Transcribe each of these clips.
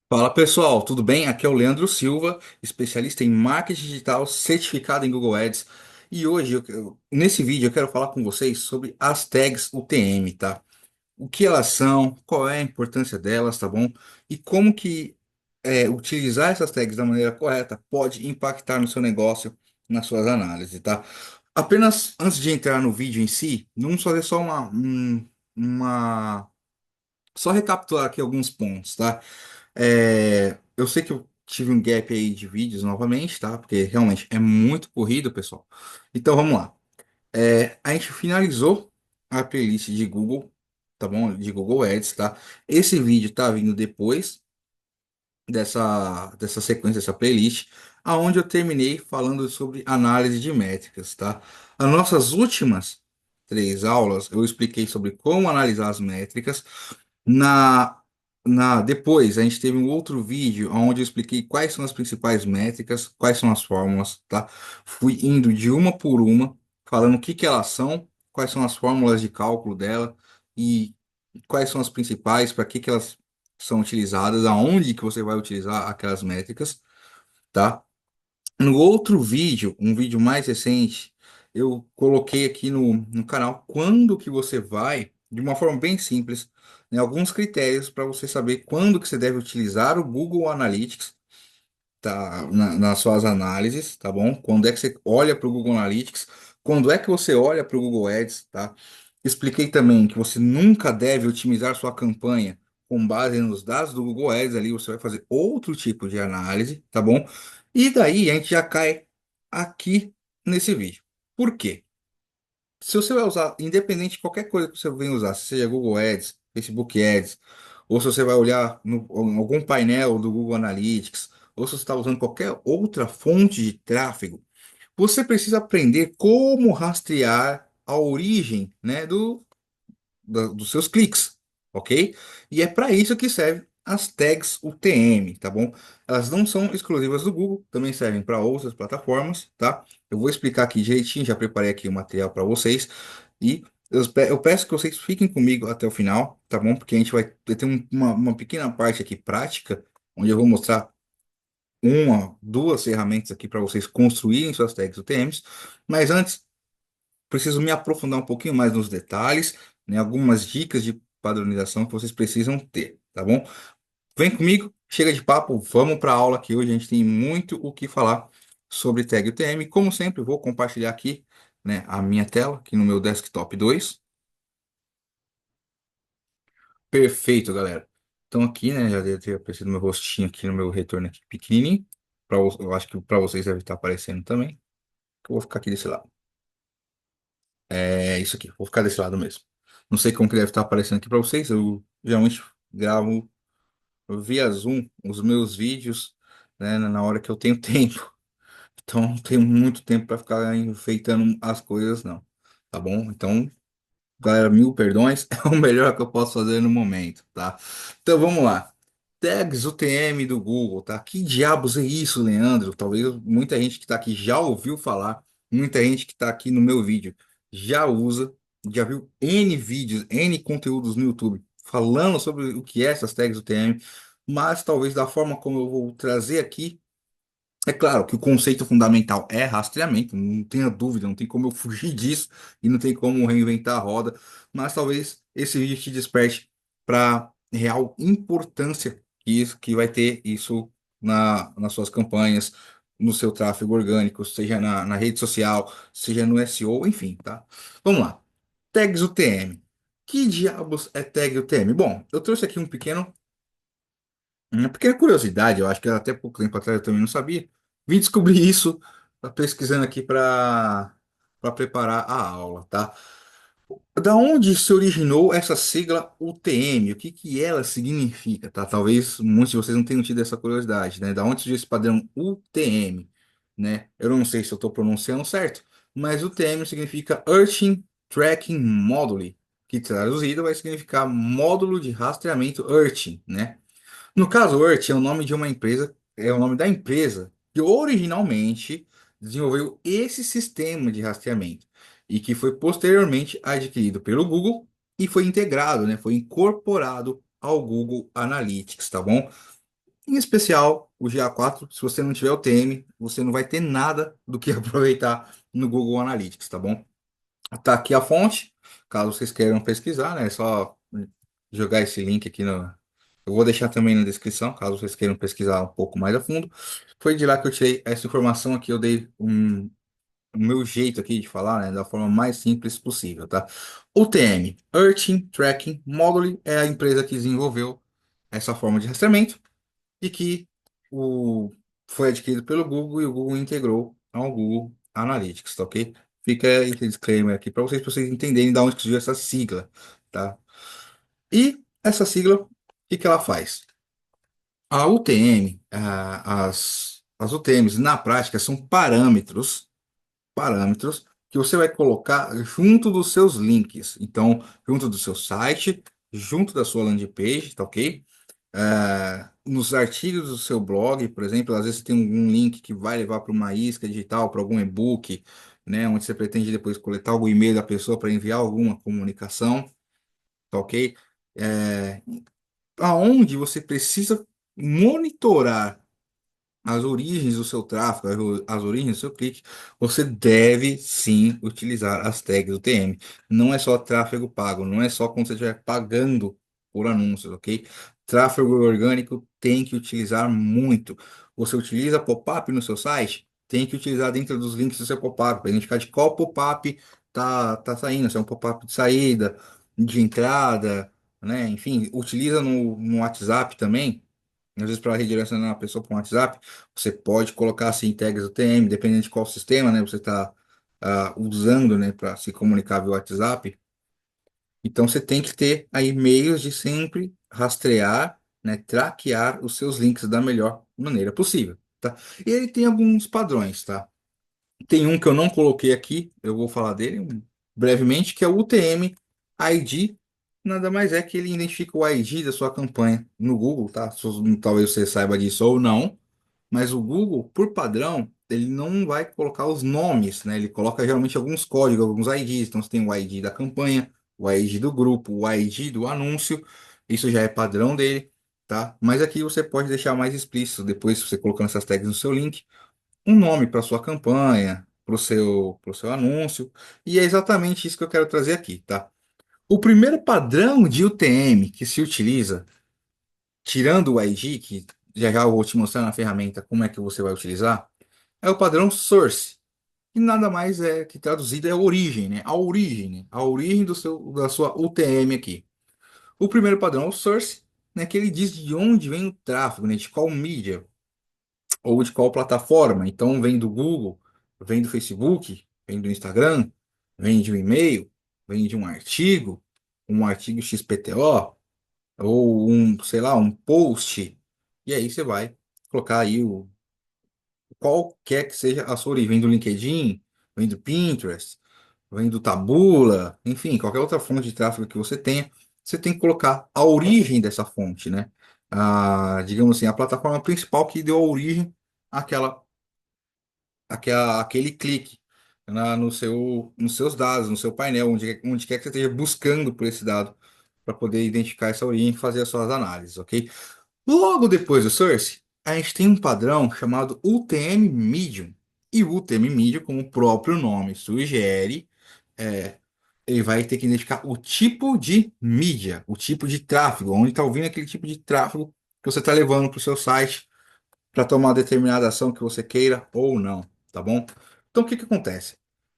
Fala pessoal, tudo bem? Aqui é o Leandro Silva, especialista em marketing digital, certificado em Google Ads. E hoje, nesse vídeo, eu quero falar com vocês sobre as tags UTM, tá? O que elas são, qual é a importância delas, tá bom? E como que utilizar essas tags da maneira correta pode impactar no seu negócio, nas suas análises, tá? Apenas antes de entrar no vídeo em si, vamos fazer só uma... Só recapitular aqui alguns pontos, tá? Eu sei que eu tive um gap aí de vídeos novamente, tá? Porque realmente é muito corrido, pessoal. Então vamos lá. A gente finalizou a playlist de Google, tá bom? De Google Ads, tá? Esse vídeo tá vindo depois dessa sequência, dessa playlist, aonde eu terminei falando sobre análise de métricas, tá? As nossas últimas três aulas eu expliquei sobre como analisar as métricas. Na, Depois a gente teve um outro vídeo onde eu expliquei quais são as principais métricas, quais são as fórmulas, tá? Fui indo de uma por uma, falando o que que elas são, quais são as fórmulas de cálculo dela e quais são as principais, para que que elas são utilizadas, aonde que você vai utilizar aquelas métricas, tá? No outro vídeo, um vídeo mais recente, eu coloquei aqui no canal quando que você vai, de uma forma bem simples, né, alguns critérios para você saber quando que você deve utilizar o Google Analytics, tá, nas suas análises, tá bom? Quando é que você olha para o Google Analytics, quando é que você olha para o Google Ads, tá? Expliquei também que você nunca deve otimizar sua campanha com base nos dados do Google Ads, ali você vai fazer outro tipo de análise, tá bom? E daí a gente já cai aqui nesse vídeo. Por quê? Se você vai usar, independente de qualquer coisa que você venha usar, seja Google Ads, Facebook Ads, ou se você vai olhar em algum painel do Google Analytics, ou se você está usando qualquer outra fonte de tráfego, você precisa aprender como rastrear a origem, né, dos seus cliques, ok? E é para isso que serve as tags UTM, tá bom? Elas não são exclusivas do Google, também servem para outras plataformas, tá? Eu vou explicar aqui direitinho, já preparei aqui o material para vocês e eu peço que vocês fiquem comigo até o final, tá bom? Porque a gente vai ter uma pequena parte aqui prática, onde eu vou mostrar duas ferramentas aqui para vocês construírem suas tags UTMs, mas antes preciso me aprofundar um pouquinho mais nos detalhes, né? Algumas dicas de padronização que vocês precisam ter, tá bom? Vem comigo, chega de papo, vamos para a aula que hoje a gente tem muito o que falar sobre tag UTM. Como sempre, eu vou compartilhar aqui, né, a minha tela, aqui no meu desktop 2. Perfeito, galera. Então aqui, né, já deve ter aparecido meu rostinho aqui no meu retorno aqui pequenininho. Eu acho que para vocês deve estar aparecendo também. Eu vou ficar aqui desse lado. É isso aqui, vou ficar desse lado mesmo. Não sei como que deve estar aparecendo aqui para vocês. Eu geralmente gravo via Zoom os meus vídeos, né, na hora que eu tenho tempo. Então não tenho muito tempo para ficar enfeitando as coisas, não. Tá bom? Então, galera, mil perdões, é o melhor que eu posso fazer no momento, tá? Então vamos lá. Tags UTM do Google, tá? Que diabos é isso, Leandro? Talvez muita gente que está aqui já ouviu falar, muita gente que está aqui no meu vídeo já usa, já viu N vídeos, N conteúdos no YouTube falando sobre o que é essas tags UTM, mas talvez da forma como eu vou trazer aqui, é claro que o conceito fundamental é rastreamento, não tenha dúvida, não tem como eu fugir disso e não tem como reinventar a roda, mas talvez esse vídeo te desperte para real importância que vai ter isso nas suas campanhas, no seu tráfego orgânico, seja na rede social, seja no SEO, enfim, tá? Vamos lá. Tags UTM. Que diabos é tag UTM? Bom, eu trouxe aqui uma pequena curiosidade, eu acho que até pouco tempo atrás eu também não sabia. Vim descobrir isso pesquisando aqui para preparar a aula, tá? Da onde se originou essa sigla UTM? O que que ela significa, tá? Talvez muitos de vocês não tenham tido essa curiosidade, né? Da onde surgiu esse padrão UTM, né? Eu não sei se eu estou pronunciando certo, mas UTM significa Urchin Tracking Module, que traduzido vai significar módulo de rastreamento Urchin, né? No caso, Earth é o nome de uma empresa, é o nome da empresa que originalmente desenvolveu esse sistema de rastreamento e que foi posteriormente adquirido pelo Google e foi integrado, né, foi incorporado ao Google Analytics, tá bom? Em especial o GA4, se você não tiver o TM, você não vai ter nada do que aproveitar no Google Analytics, tá bom? Tá aqui a fonte, caso vocês queiram pesquisar, né? É só jogar esse link aqui no. Eu vou deixar também na descrição, caso vocês queiram pesquisar um pouco mais a fundo. Foi de lá que eu tirei essa informação aqui, eu dei o meu jeito aqui de falar, né, da forma mais simples possível, tá? UTM, Urchin Tracking Modeling, é a empresa que desenvolveu essa forma de rastreamento e que o, foi adquirido pelo Google e o Google integrou ao Google Analytics, tá ok? Fica esse disclaimer aqui para vocês entenderem de onde que surgiu essa sigla, tá? E essa sigla, o que que ela faz? A UTM, as UTMs na prática são parâmetros que você vai colocar junto dos seus links. Então, junto do seu site, junto da sua landing page, tá ok? Nos artigos do seu blog, por exemplo, às vezes tem um link que vai levar para uma isca digital, para algum e-book, né, onde você pretende depois coletar o e-mail da pessoa para enviar alguma comunicação, tá ok? É, aonde você precisa monitorar as origens do seu tráfego, as origens do seu clique, você deve sim utilizar as tags do TM. Não é só tráfego pago, não é só quando você estiver pagando por anúncios, ok? Tráfego orgânico tem que utilizar muito. Você utiliza pop-up no seu site, tem que utilizar dentro dos links do seu pop-up, para identificar de qual pop-up tá saindo, se é um pop-up de saída, de entrada, né? Enfim, utiliza no WhatsApp também. Às vezes, para redirecionar a pessoa para um WhatsApp, você pode colocar assim tags UTM, dependendo de qual sistema, né, você está usando, né, para se comunicar via WhatsApp. Então, você tem que ter aí meios de sempre rastrear, né, traquear os seus links da melhor maneira possível, tá? E ele tem alguns padrões, tá? Tem um que eu não coloquei aqui, eu vou falar dele brevemente, que é o UTM ID. Nada mais é que ele identifica o ID da sua campanha no Google, tá? Talvez você saiba disso ou não, mas o Google, por padrão, ele não vai colocar os nomes, né? Ele coloca geralmente alguns códigos, alguns IDs. Então você tem o ID da campanha, o ID do grupo, o ID do anúncio. Isso já é padrão dele, tá? Mas aqui você pode deixar mais explícito, depois você colocando essas tags no seu link, um nome para sua campanha, pro seu anúncio. E é exatamente isso que eu quero trazer aqui, tá? O primeiro padrão de UTM que se utiliza, tirando o IG, que já já eu vou te mostrar na ferramenta como é que você vai utilizar, é o padrão source, que nada mais é que traduzido é origem, né? A origem, né? A origem da sua UTM aqui. O primeiro padrão é o source, né? Que ele diz de onde vem o tráfego, né? De qual mídia ou de qual plataforma. Então, vem do Google, vem do Facebook, vem do Instagram, vem de um e-mail, vem de um artigo XPTO, ou um, sei lá, um post. E aí você vai colocar aí qualquer que seja a sua origem. Vem do LinkedIn, vem do Pinterest, vem do Taboola, enfim, qualquer outra fonte de tráfego que você tenha, você tem que colocar a origem dessa fonte, né? Digamos assim, a plataforma principal que deu a origem àquela aquele clique nos seus dados, no seu painel, onde quer que você esteja buscando por esse dado, para poder identificar essa origem e fazer as suas análises, ok? Logo depois do source, a gente tem um padrão chamado UTM Medium. E o UTM Medium, como o próprio nome sugere, é, ele vai ter que identificar o tipo de mídia, o tipo de tráfego, onde está ouvindo aquele tipo de tráfego que você está levando para o seu site para tomar uma determinada ação que você queira ou não, tá bom? Então, o que que acontece?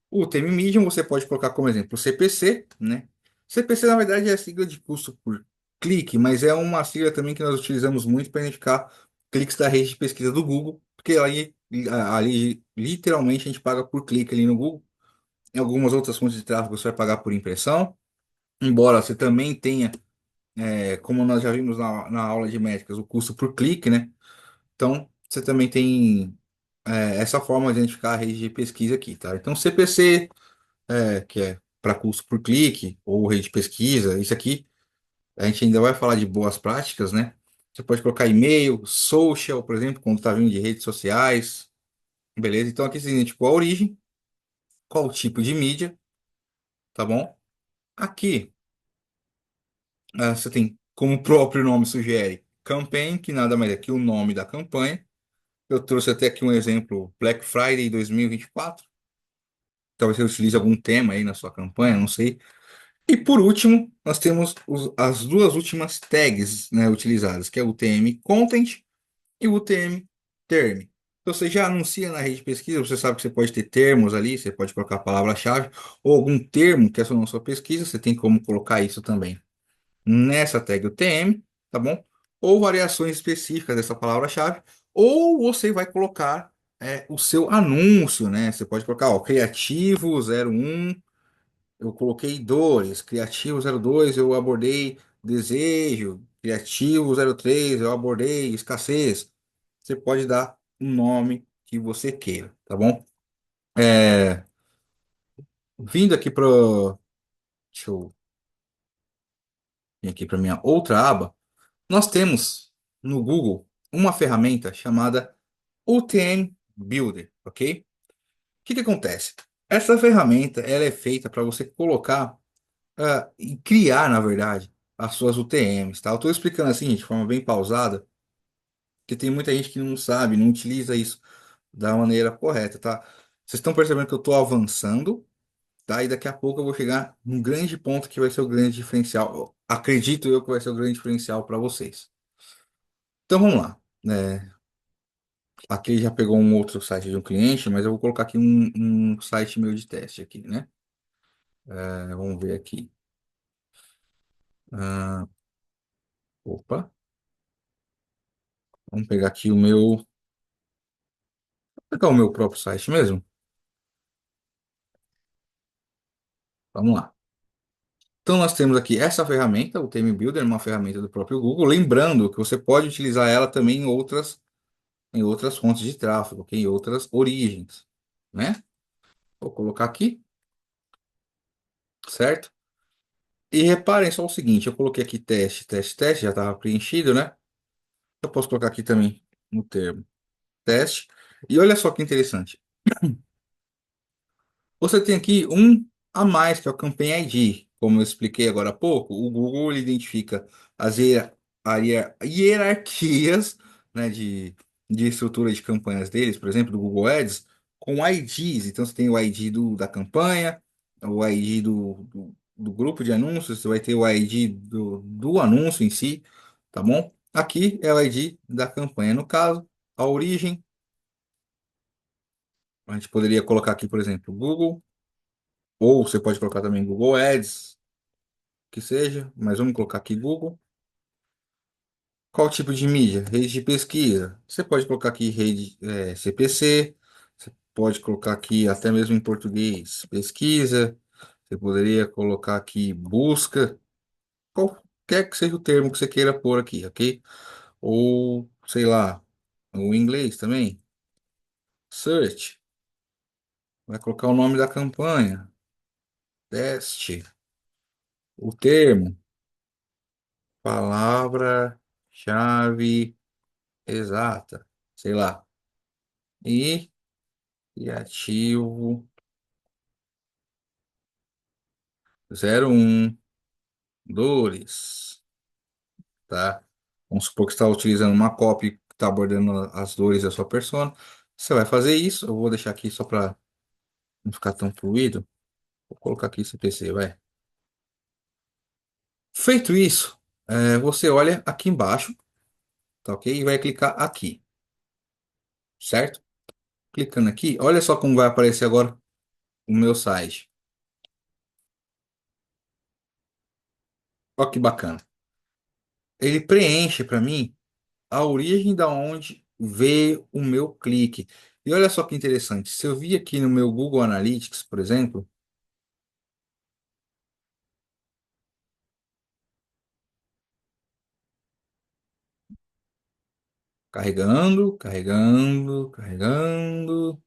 O termo medium você pode colocar como exemplo o CPC, né? CPC, na verdade, é a sigla de custo por clique, mas é uma sigla também que nós utilizamos muito para identificar cliques da rede de pesquisa do Google, porque ali literalmente a gente paga por clique ali no Google. Em algumas outras fontes de tráfego você vai pagar por impressão, embora você também tenha, como nós já vimos na aula de métricas, o custo por clique, né? Então, você também tem essa forma de identificar a rede de pesquisa aqui, tá? Então, CPC, que é para custo por clique, ou rede de pesquisa, isso aqui, a gente ainda vai falar de boas práticas, né? Você pode colocar e-mail, social, por exemplo, quando está vindo de redes sociais, beleza? Então, aqui você identificou a origem, qual o tipo de mídia, tá bom? Aqui, você tem, como o próprio nome sugere, campaign, que nada mais é que o nome da campanha. Eu trouxe até aqui um exemplo, Black Friday 2024. Talvez você utilize algum tema aí na sua campanha, não sei. E por último, nós temos as duas últimas tags, né, utilizadas, que é o UTM Content e o UTM Term. Então, você já anuncia na rede de pesquisa, você sabe que você pode ter termos ali, você pode colocar a palavra-chave, ou algum termo que é na sua pesquisa, você tem como colocar isso também nessa tag UTM, tá bom? Ou variações específicas dessa palavra-chave, ou você vai colocar o seu anúncio, né? Você pode colocar, ó, criativo 01, eu coloquei dores, criativo 02, eu abordei desejo, criativo 03, eu abordei escassez. Você pode dar um nome que você queira, tá bom? É, vindo aqui para, deixa eu vir aqui para minha outra aba. Nós temos no Google uma ferramenta chamada UTM Builder, ok? O que que acontece? Essa ferramenta ela é feita para você colocar e criar, na verdade, as suas UTMs, tá? Eu estou explicando assim, de forma bem pausada, porque tem muita gente que não sabe, não utiliza isso da maneira correta, tá? Vocês estão percebendo que eu estou avançando, tá? E daqui a pouco eu vou chegar num grande ponto que vai ser o grande diferencial. Acredito eu que vai ser o grande diferencial para vocês. Então vamos lá. Aqui já pegou um outro site de um cliente, mas eu vou colocar aqui um site meu de teste aqui, né? Vamos ver aqui. Ah, opa, vamos pegar aqui vou pegar o meu próprio site mesmo. Vamos lá. Então nós temos aqui essa ferramenta, o Theme Builder, uma ferramenta do próprio Google. Lembrando que você pode utilizar ela também em outras fontes de tráfego, ok? Em outras origens, né? Vou colocar aqui, certo? E reparem só o seguinte, eu coloquei aqui teste, teste, teste, já estava preenchido, né? Eu posso colocar aqui também no termo teste. E olha só que interessante. Você tem aqui um a mais, que é o Campaign ID. Como eu expliquei agora há pouco, o Google ele identifica as hierarquias, né, de estrutura de campanhas deles, por exemplo, do Google Ads, com IDs. Então, você tem o ID da campanha, o ID do grupo de anúncios, você vai ter o ID do anúncio em si, tá bom? Aqui é o ID da campanha. No caso, a origem, a gente poderia colocar aqui, por exemplo, Google. Ou você pode colocar também Google Ads, que seja, mas vamos colocar aqui Google. Qual tipo de mídia? Rede de pesquisa. Você pode colocar aqui rede CPC, você pode colocar aqui até mesmo em português, pesquisa. Você poderia colocar aqui busca, qualquer que seja o termo que você queira pôr aqui, ok? Ou, sei lá, o inglês também. Search, vai colocar o nome da campanha, teste, o termo, palavra-chave exata, sei lá. E criativo 01 dores, tá? Vamos supor que você está utilizando uma copy que está abordando as dores da sua persona. Você vai fazer isso. Eu vou deixar aqui só para não ficar tão fluido. Vou colocar aqui esse PC, vai. Feito isso, você olha aqui embaixo, tá ok? E vai clicar aqui, certo? Clicando aqui, olha só como vai aparecer agora o meu site. Olha que bacana. Ele preenche para mim a origem da onde veio o meu clique. E olha só que interessante, se eu vir aqui no meu Google Analytics, por exemplo, carregando, carregando, carregando.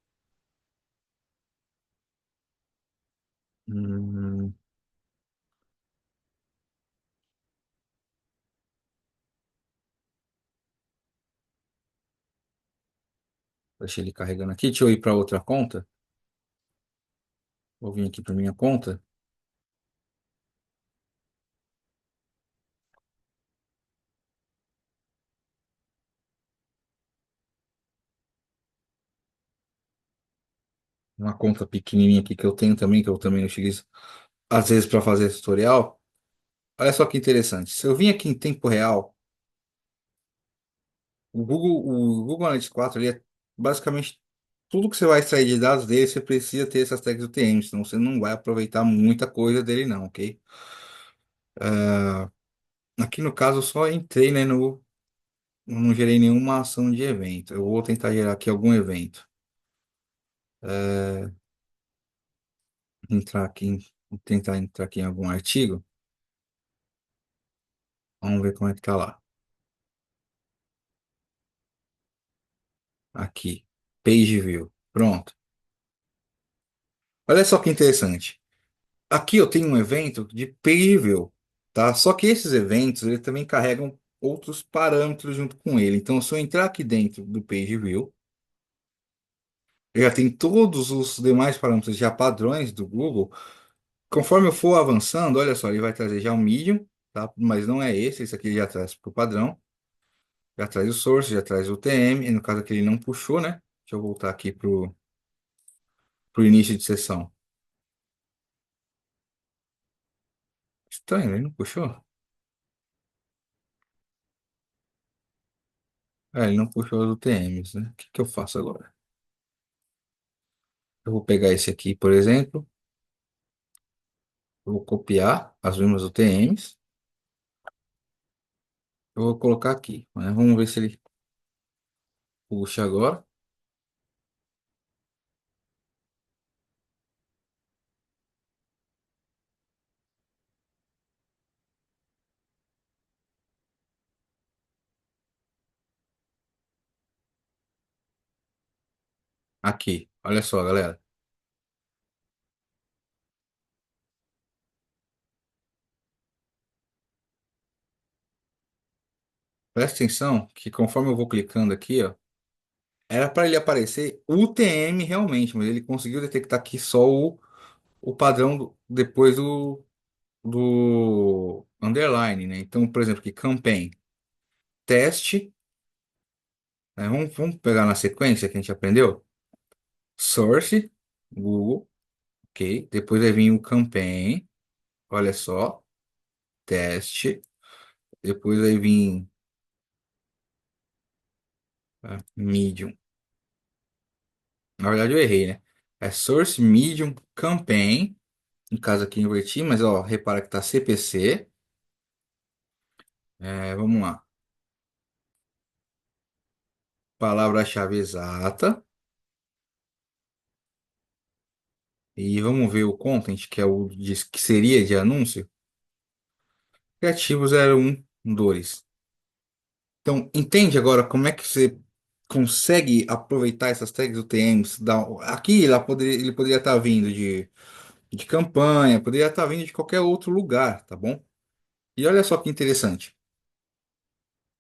Hum, deixei ele carregando aqui. Deixa eu ir para outra conta. Vou vir aqui para minha conta. uma conta pequenininha aqui que eu tenho também, que eu também utilizo às vezes para fazer tutorial. Olha só que interessante. Se eu vim aqui em tempo real, o Google Analytics 4 ele é basicamente tudo que você vai extrair de dados dele, você precisa ter essas tags UTM, senão você não vai aproveitar muita coisa dele não, ok? Aqui no caso eu só entrei, né, não gerei nenhuma ação de evento. Eu vou tentar gerar aqui algum evento. Entrar aqui, tentar entrar aqui em algum artigo. Vamos ver como é que tá lá. Aqui, Page View. Pronto. Olha só que interessante. Aqui eu tenho um evento de Page View, tá? Só que esses eventos, eles também carregam outros parâmetros junto com ele. Então, se eu entrar aqui dentro do Page View, eu já tem todos os demais parâmetros já padrões do Google. Conforme eu for avançando, olha só, ele vai trazer já o Medium, tá? Mas não é esse aqui ele já traz para o padrão. Já traz o source, já traz o TM, e no caso aqui ele não puxou, né? Deixa eu voltar aqui pro início de sessão. Estranho, ele não puxou? É, ele não puxou os UTMs, né? O que que eu faço agora? Eu vou pegar esse aqui, por exemplo, eu vou copiar as mesmas UTMs, eu vou colocar aqui, né? Vamos ver se ele puxa agora. Aqui, olha só, galera. Presta atenção que conforme eu vou clicando aqui, ó, era para ele aparecer UTM realmente, mas ele conseguiu detectar aqui só o padrão depois do underline, né? Então, por exemplo, aqui, campaign, teste, né? Vamos pegar na sequência que a gente aprendeu? Source, Google, ok. Depois vai vir o campaign, olha só, teste. Depois vai vir medium. Na verdade, eu errei, né? É source, medium, campaign. No caso aqui, eu inverti, mas ó, repara que tá CPC. Vamos lá. Palavra-chave exata. E vamos ver o content, que é que seria de anúncio. Criativo 01 2. Então, entende agora como é que você consegue aproveitar essas tags UTMs? Aqui ele poderia estar vindo de campanha, poderia estar vindo de qualquer outro lugar, tá bom? E olha só que interessante.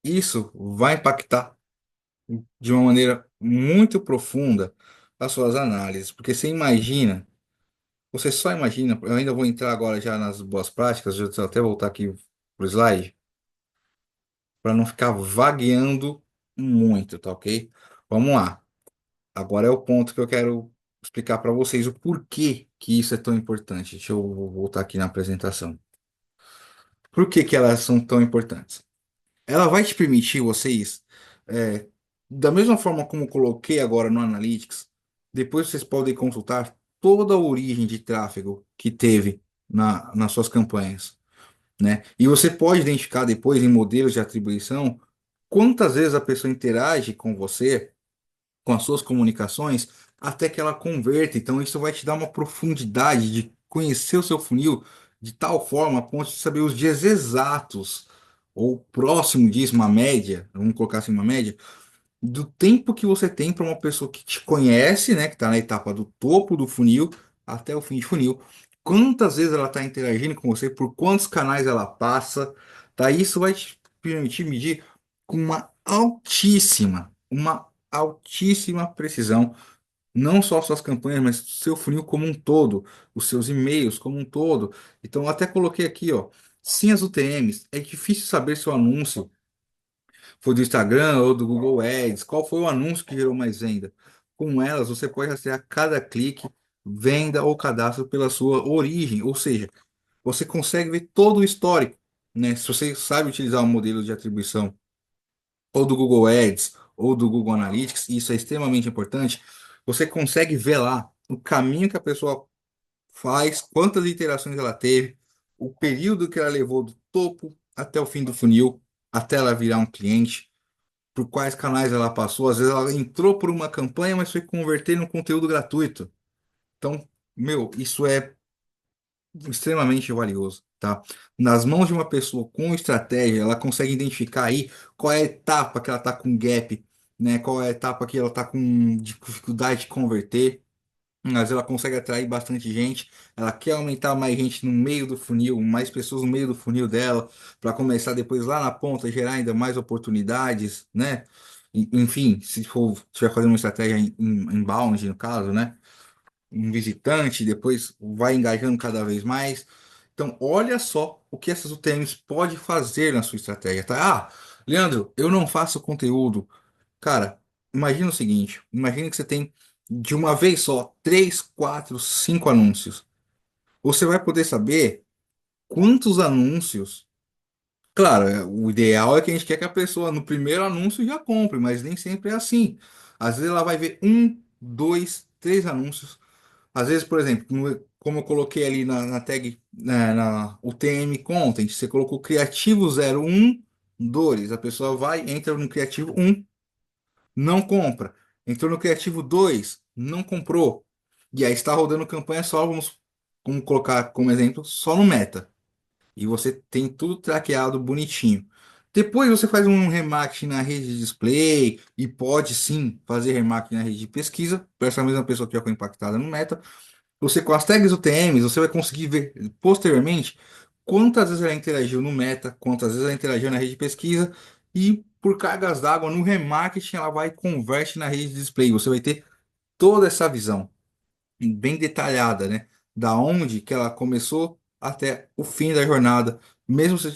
Isso vai impactar de uma maneira muito profunda as suas análises, porque você só imagina, eu ainda vou entrar agora já nas boas práticas, deixa eu até voltar aqui pro slide, para não ficar vagueando muito, tá ok? Vamos lá. Agora é o ponto que eu quero explicar para vocês o porquê que isso é tão importante. Deixa eu voltar aqui na apresentação. Por que que elas são tão importantes? Ela vai te permitir vocês, é, da mesma forma como eu coloquei agora no Analytics, depois vocês podem consultar toda a origem de tráfego que teve nas suas campanhas, né? E você pode identificar depois em modelos de atribuição quantas vezes a pessoa interage com você, com as suas comunicações, até que ela converta. Então, isso vai te dar uma profundidade de conhecer o seu funil de tal forma a ponto de saber os dias exatos, ou próximo disso, uma média, vamos colocar assim, uma média, do tempo que você tem para uma pessoa que te conhece, né, que está na etapa do topo do funil até o fim de funil. Quantas vezes ela está interagindo com você, por quantos canais ela passa, tá? Isso vai te permitir medir com uma altíssima precisão, não só suas campanhas, mas seu funil como um todo, os seus e-mails como um todo. Então, eu até coloquei aqui, ó, sem as UTMs, é difícil saber se o anúncio foi do Instagram ou do Google Ads, qual foi o anúncio que gerou mais venda? Com elas, você pode rastrear cada clique, venda ou cadastro pela sua origem, ou seja, você consegue ver todo o histórico, né? Se você sabe utilizar o modelo de atribuição ou do Google Ads ou do Google Analytics, e isso é extremamente importante, você consegue ver lá o caminho que a pessoa faz, quantas interações ela teve, o período que ela levou do topo até o fim do funil, até ela virar um cliente, por quais canais ela passou. Às vezes ela entrou por uma campanha, mas foi converter no conteúdo gratuito. Então, meu, isso é extremamente valioso, tá? Nas mãos de uma pessoa com estratégia, ela consegue identificar aí qual é a etapa que ela está com gap, né? Qual é a etapa que ela está com dificuldade de converter. Às vezes ela consegue atrair bastante gente, ela quer aumentar mais gente no meio do funil, mais pessoas no meio do funil dela, para começar depois lá na ponta, gerar ainda mais oportunidades, né? Enfim, se for estiver fazendo uma estratégia inbound, no caso, né? Um visitante, depois vai engajando cada vez mais. Então, olha só o que essas UTMs pode fazer na sua estratégia, tá? Ah, Leandro, eu não faço conteúdo. Cara, imagina o seguinte: imagina que você tem de uma vez só 3, 4, 5 anúncios. Você vai poder saber quantos anúncios. Claro, o ideal é que a gente quer que a pessoa no primeiro anúncio já compre, mas nem sempre é assim. Às vezes ela vai ver 1, 2, 3 anúncios. Às vezes, por exemplo, como eu coloquei ali na tag, né, na UTM Content, você colocou criativo 01 dores. A pessoa vai, entra no criativo 1, não compra. Entrou no criativo 2, não comprou. E aí está rodando campanha só, vamos colocar como exemplo, só no Meta. E você tem tudo traqueado bonitinho. Depois você faz um remarketing na rede de display e pode sim fazer remarketing na rede de pesquisa para essa mesma pessoa que já foi impactada no Meta. Você com as tags UTMs, você vai conseguir ver posteriormente quantas vezes ela interagiu no Meta, quantas vezes ela interagiu na rede de pesquisa e por cargas d'água no remarketing ela vai e converte na rede de display. Você vai ter toda essa visão bem detalhada, né? Da onde que ela começou até o fim da jornada. Mesmo se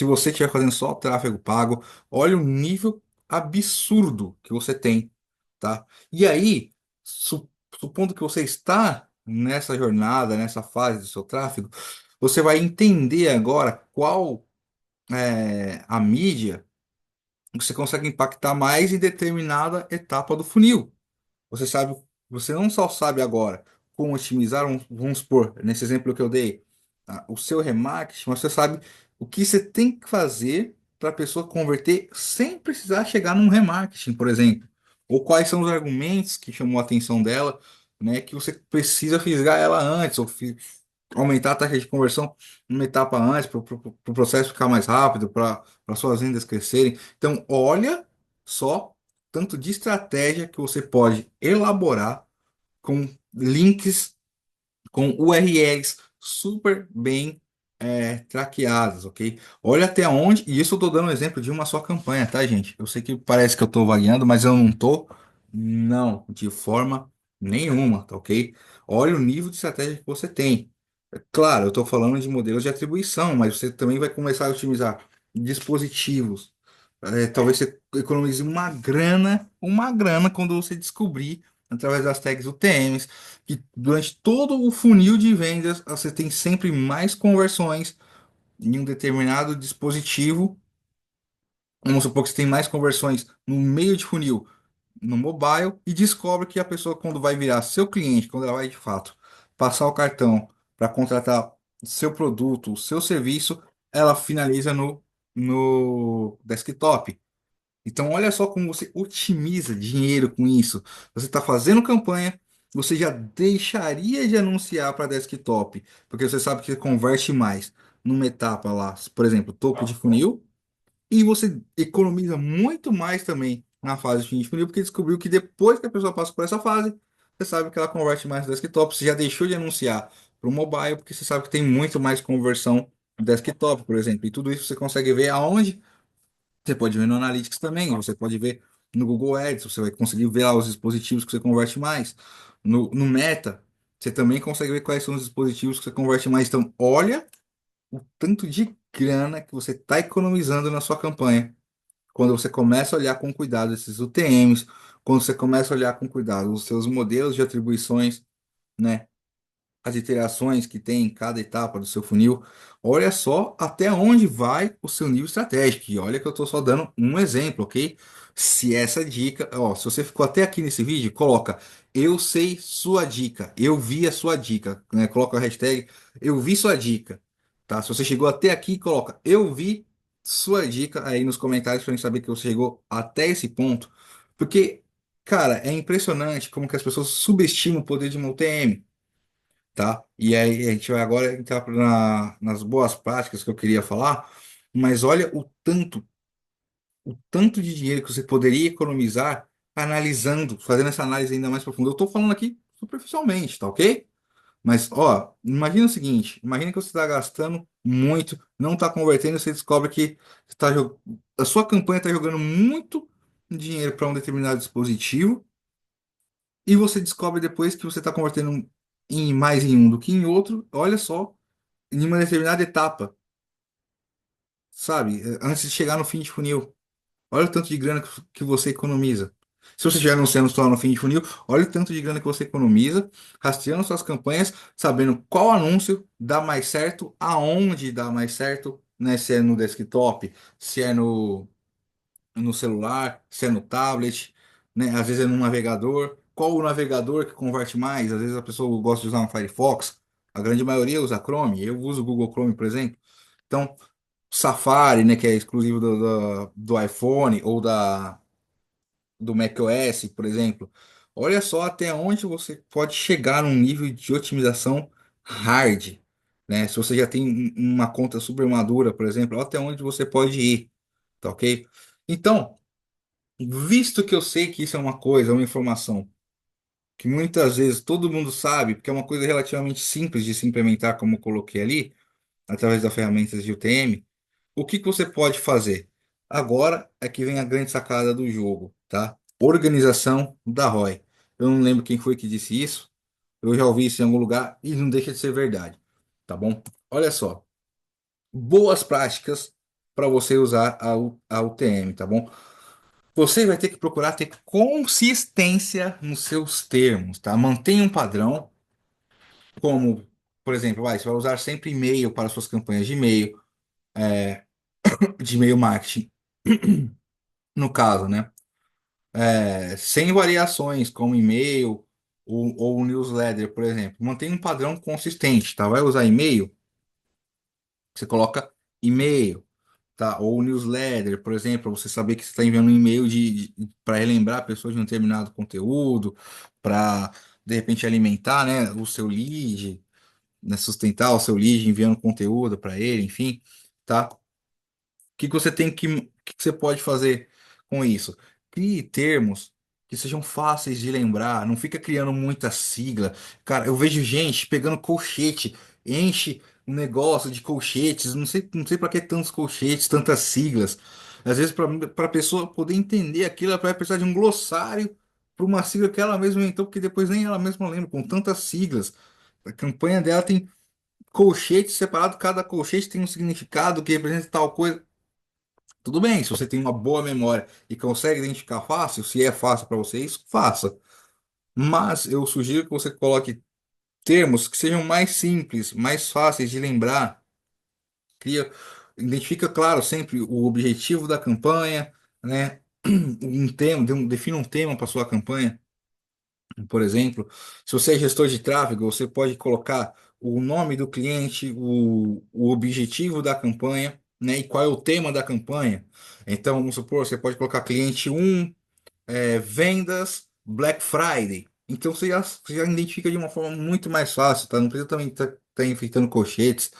você estiver fazendo só o tráfego pago, olha o nível absurdo que você tem, tá? E aí, supondo que você está nessa jornada, nessa fase do seu tráfego, você vai entender agora qual é a mídia que você consegue impactar mais em determinada etapa do funil. Você sabe, você não só sabe agora como otimizar, vamos supor, nesse exemplo que eu dei, tá, o seu remarketing, mas você sabe o que você tem que fazer para a pessoa converter sem precisar chegar num remarketing, por exemplo. Ou quais são os argumentos que chamou a atenção dela, né, que você precisa fisgar ela antes, ou aumentar a taxa de conversão uma etapa antes, para o processo ficar mais rápido, para suas vendas crescerem. Então, olha só tanto de estratégia que você pode elaborar com links, com URLs super bem traqueadas, ok? Olha até onde, e isso eu estou dando um exemplo de uma só campanha, tá, gente? Eu sei que parece que eu estou vagueando, mas eu não estou, não, de forma nenhuma, tá ok? Olha o nível de estratégia que você tem. Claro, eu estou falando de modelos de atribuição, mas você também vai começar a otimizar dispositivos. Talvez você economize uma grana quando você descobrir, através das tags UTMs, que durante todo o funil de vendas você tem sempre mais conversões em um determinado dispositivo. Vamos supor que você tem mais conversões no meio de funil no mobile e descobre que a pessoa, quando vai virar seu cliente, quando ela vai de fato passar o cartão para contratar seu produto, o seu serviço, ela finaliza no desktop. Então, olha só como você otimiza dinheiro com isso. Você está fazendo campanha, você já deixaria de anunciar para desktop, porque você sabe que você converte mais numa etapa lá, por exemplo, topo de funil. E você economiza muito mais também na fase de fim de funil, porque descobriu que depois que a pessoa passa por essa fase, você sabe que ela converte mais no desktop. Você já deixou de anunciar para o mobile, porque você sabe que tem muito mais conversão no desktop, por exemplo. E tudo isso você consegue ver aonde? Você pode ver no Analytics também, você pode ver no Google Ads, você vai conseguir ver lá os dispositivos que você converte mais. No Meta, você também consegue ver quais são os dispositivos que você converte mais. Então, olha o tanto de grana que você está economizando na sua campanha quando você começa a olhar com cuidado esses UTMs, quando você começa a olhar com cuidado os seus modelos de atribuições, né? As iterações que tem em cada etapa do seu funil. Olha só até onde vai o seu nível estratégico. E olha que eu estou só dando um exemplo, ok? Se essa dica, ó, se você ficou até aqui nesse vídeo, coloca eu sei sua dica, eu vi a sua dica, né? Coloca a hashtag eu vi sua dica, tá? Se você chegou até aqui, coloca eu vi sua dica aí nos comentários para gente saber que você chegou até esse ponto, porque, cara, é impressionante como que as pessoas subestimam o poder de uma UTM, tá? E aí a gente vai agora entrar nas boas práticas que eu queria falar, mas olha o tanto de dinheiro que você poderia economizar analisando, fazendo essa análise ainda mais profunda. Eu estou falando aqui superficialmente, tá ok? Mas, ó, imagina o seguinte, imagina que você está gastando muito, não está convertendo, você descobre que a sua campanha está jogando muito dinheiro para um determinado dispositivo, e você descobre depois que você está convertendo em mais em um do que em outro, olha só, em uma determinada etapa, sabe? Antes de chegar no fim de funil. Olha o tanto de grana que você economiza. Se você estiver anunciando só no fim de funil, olha o tanto de grana que você economiza, rastreando suas campanhas, sabendo qual anúncio dá mais certo, aonde dá mais certo, né? Se é no desktop, se é no celular, se é no tablet, né? Às vezes é no navegador. Qual o navegador que converte mais? Às vezes a pessoa gosta de usar um Firefox, a grande maioria usa Chrome, eu uso o Google Chrome, por exemplo. Então, Safari, né, que é exclusivo do iPhone ou do macOS, por exemplo. Olha só até onde você pode chegar num nível de otimização hard, né? Se você já tem uma conta super madura, por exemplo, olha até onde você pode ir, tá ok? Então, visto que eu sei que isso é uma coisa, uma informação que muitas vezes todo mundo sabe, porque é uma coisa relativamente simples de se implementar, como eu coloquei ali, através das ferramentas de UTM, o que que você pode fazer? Agora é que vem a grande sacada do jogo, tá? Organização da ROI. Eu não lembro quem foi que disse isso, eu já ouvi isso em algum lugar e não deixa de ser verdade, tá bom? Olha só, boas práticas para você usar a UTM, tá bom? Você vai ter que procurar ter consistência nos seus termos, tá? Mantenha um padrão, como, por exemplo, você vai usar sempre e-mail para suas campanhas de e-mail marketing, no caso, né? Sem variações, como e-mail ou newsletter, por exemplo. Mantenha um padrão consistente, tá? Vai usar e-mail, você coloca e-mail, tá? Ou newsletter, por exemplo, para você saber que você está enviando um e-mail para relembrar pessoas de um determinado conteúdo, para de repente alimentar, né, o seu lead, né, sustentar o seu lead enviando conteúdo para ele, enfim, tá? Que você tem que você pode fazer com isso? Crie termos que sejam fáceis de lembrar, não fica criando muita sigla. Cara, eu vejo gente pegando colchete, enche um negócio de colchetes, não sei para que tantos colchetes, tantas siglas. Às vezes, para a pessoa poder entender aquilo, ela vai precisar de um glossário para uma sigla que ela mesma inventou, porque depois nem ela mesma lembra, com tantas siglas. A campanha dela tem colchetes separados, cada colchete tem um significado que representa tal coisa. Tudo bem, se você tem uma boa memória e consegue identificar fácil, se é fácil para você isso, faça. Mas eu sugiro que você coloque termos que sejam mais simples, mais fáceis de lembrar. Cria, identifica, claro, sempre o objetivo da campanha, né? Um tema, defina um tema para sua campanha. Por exemplo, se você é gestor de tráfego, você pode colocar o nome do cliente, o objetivo da campanha, né? E qual é o tema da campanha. Então, vamos supor, você pode colocar cliente um, vendas Black Friday. Então você já identifica de uma forma muito mais fácil, tá? Não precisa também estar enfeitando colchetes,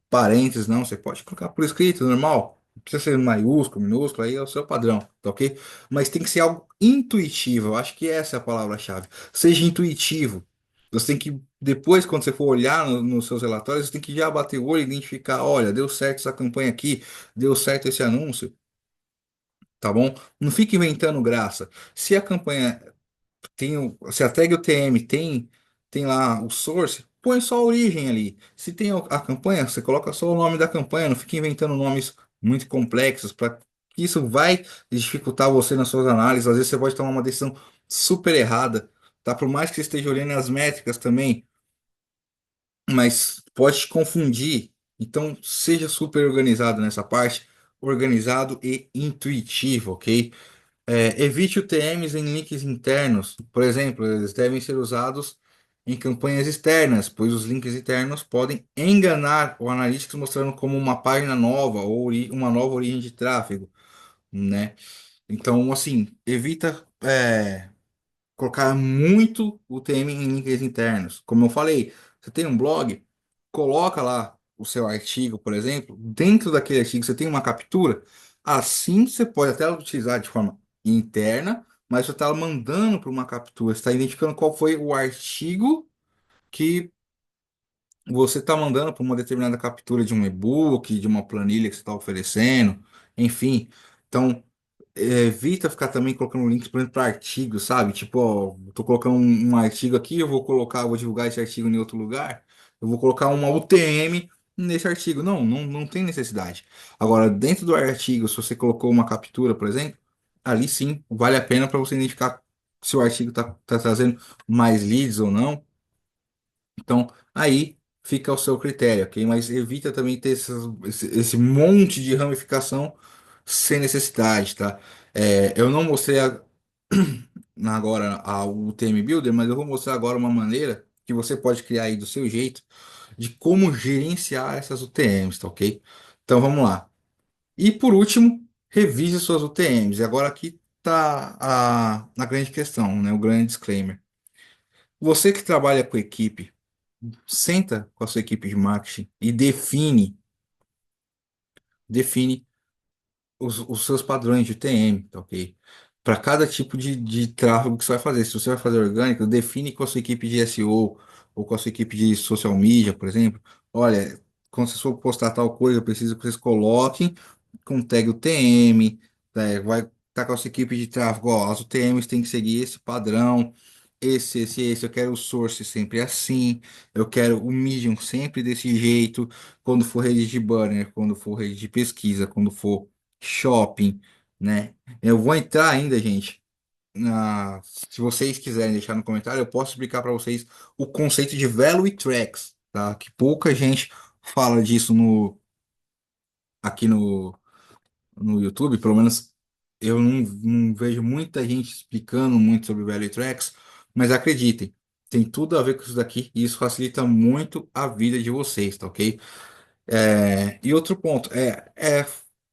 parênteses, não. Você pode colocar por escrito, normal. Não precisa ser maiúsculo, minúsculo, aí é o seu padrão, tá ok? Mas tem que ser algo intuitivo. Eu acho que essa é a palavra-chave. Seja intuitivo. Você tem que, depois, quando você for olhar nos seus relatórios, você tem que já bater o olho e identificar, olha, deu certo essa campanha aqui, deu certo esse anúncio, tá bom? Não fique inventando graça. Se a campanha se a tag UTM tem lá o source, põe só a origem ali. Se tem a campanha, você coloca só o nome da campanha, não fica inventando nomes muito complexos para que isso vai dificultar você nas suas análises. Às vezes você pode tomar uma decisão super errada, tá? Por mais que você esteja olhando as métricas também, mas pode te confundir. Então, seja super organizado nessa parte, organizado e intuitivo, ok? Evite UTMs em links internos. Por exemplo, eles devem ser usados em campanhas externas, pois os links internos podem enganar o Analytics mostrando como uma página nova ou uma nova origem de tráfego, né? Então, assim, evita colocar muito UTM em links internos. Como eu falei, você tem um blog, coloca lá o seu artigo, por exemplo, dentro daquele artigo você tem uma captura, assim você pode até utilizar de forma interna, mas você está mandando para uma captura, você está identificando qual foi o artigo que você está mandando para uma determinada captura de um e-book, de uma planilha que você está oferecendo, enfim. Então, evita ficar também colocando links, por exemplo, para artigos, sabe? Tipo, ó, eu tô colocando um artigo aqui, eu vou divulgar esse artigo em outro lugar, eu vou colocar uma UTM nesse artigo. Não tem necessidade. Agora, dentro do artigo, se você colocou uma captura, por exemplo, ali sim vale a pena para você identificar se o artigo tá trazendo mais leads ou não. Então, aí fica ao seu critério, ok? Mas evita também ter esse monte de ramificação sem necessidade, tá? Eu não mostrei agora o TM Builder, mas eu vou mostrar agora uma maneira que você pode criar aí do seu jeito de como gerenciar essas UTMs, tá ok? Então vamos lá. E por último, revise suas UTMs. E agora aqui tá a grande questão, né? O grande disclaimer. Você que trabalha com equipe, senta com a sua equipe de marketing e define os seus padrões de TM, tá ok? Para cada tipo de tráfego que você vai fazer. Se você vai fazer orgânico, define com a sua equipe de SEO ou com a sua equipe de social media, por exemplo. Olha, quando vocês for postar tal coisa, eu preciso que vocês coloquem com tag UTM, vai estar com a sua equipe de tráfego. Ó, as UTMs têm que seguir esse padrão. Esse. Eu quero o source sempre assim. Eu quero o medium sempre desse jeito. Quando for rede de banner, quando for rede de pesquisa, quando for shopping, né? Eu vou entrar ainda, gente. Se vocês quiserem deixar no comentário, eu posso explicar para vocês o conceito de value tracks, tá? Que pouca gente fala disso aqui no YouTube, pelo menos eu não vejo muita gente explicando muito sobre value tracks, mas acreditem, tem tudo a ver com isso daqui e isso facilita muito a vida de vocês, tá ok? E outro ponto é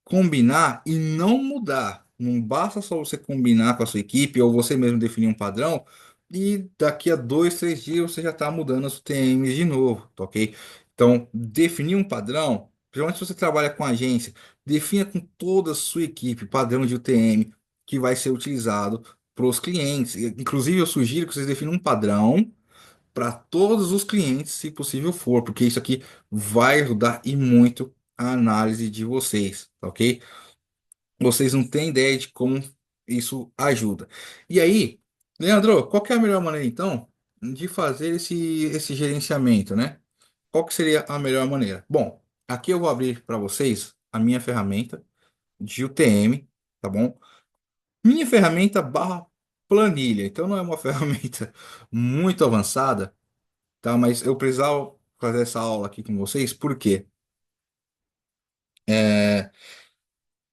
combinar e não mudar. Não basta só você combinar com a sua equipe ou você mesmo definir um padrão e daqui a 2, 3 dias você já está mudando as UTMs de novo, tá ok? Então, definir um padrão, principalmente se você trabalha com agência, defina com toda a sua equipe padrão de UTM que vai ser utilizado para os clientes. Inclusive, eu sugiro que vocês definam um padrão para todos os clientes, se possível for, porque isso aqui vai ajudar e muito a análise de vocês, tá ok? Vocês não têm ideia de como isso ajuda. E aí, Leandro, qual que é a melhor maneira então de fazer esse gerenciamento, né? Qual que seria a melhor maneira? Bom, aqui eu vou abrir para vocês a minha ferramenta de UTM, tá bom? Minha ferramenta barra planilha, então não é uma ferramenta muito avançada, tá? Mas eu precisava fazer essa aula aqui com vocês, porque